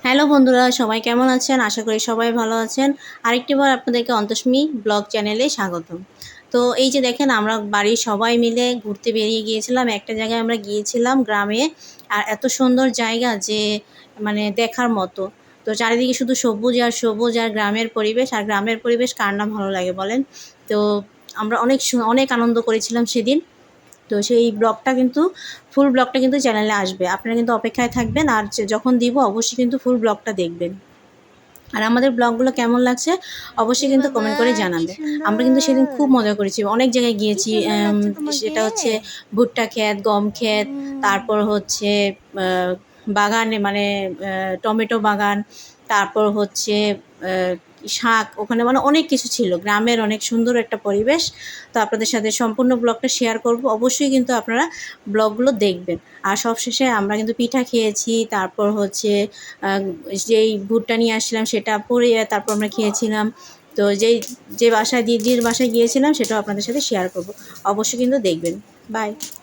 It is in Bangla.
হ্যালো বন্ধুরা, সবাই কেমন আছেন? আশা করি সবাই ভালো আছেন। আরেকটিবার আপনাদেরকে অন্তস্মি ব্লগ চ্যানেলে স্বাগতম। তো এই যে দেখেন, আমরা বাড়ির সবাই মিলে ঘুরতে বেরিয়ে গিয়েছিলাম। একটা জায়গায় আমরা গিয়েছিলাম গ্রামে। আর এত সুন্দর জায়গা যে মানে দেখার মতো। তো চারিদিকে শুধু সবুজ আর সবুজ, আর গ্রামের পরিবেশ। আর গ্রামের পরিবেশ কার না ভালো লাগে বলেন? তো আমরা অনেক আনন্দ করেছিলাম সেদিন। তো সেই ব্লগটা কিন্তু ফুল ব্লগটা কিন্তু চ্যানেলে আসবে। আপনারা কিন্তু অপেক্ষায় থাকবেন, আর যখন দিব অবশ্যই কিন্তু ফুল ব্লগটা দেখবেন। আর আমাদের ব্লগগুলো কেমন লাগছে অবশ্যই ওরে কিন্তু বাবা! কমেন্ট করে কি জানাবেন। আমরা কিন্তু সেদিন সুন্দর! খুব মজা করেছি। অনেক জায়গায় কি গিয়েছি। সুন্দর লাগছে তোমাকে। সেটা হচ্ছে ভুট্টা ক্ষেত, গম ক্ষেত, হুম। তারপর হচ্ছে আ বাগানে মানে টমেটো বাগান, তারপর হচ্ছে আ শাক, ওখানে মানে অনেক কিছু ছিল। গ্রামের অনেক সুন্দর একটা পরিবেশ। তো আপনাদের সাথে সম্পূর্ণ ব্লগটা শেয়ার করব। অবশ্যই কিন্তু আপনারা ব্লগগুলো দেখবেন। আর সবশেষে আমরা কিন্তু পিঠা খেয়েছি। তারপর হচ্ছে আ যেই ভুট্টা নিয়ে আসছিলাম সেটা পুড়িয়ে তারপর আমরা খেয়েছিলাম। তো যে বাসায় দিদির বাসায় গিয়েছিলাম সেটাও আপনাদের সাথে শেয়ার করব। অবশ্যই কিন্তু দেখবেন। বাই।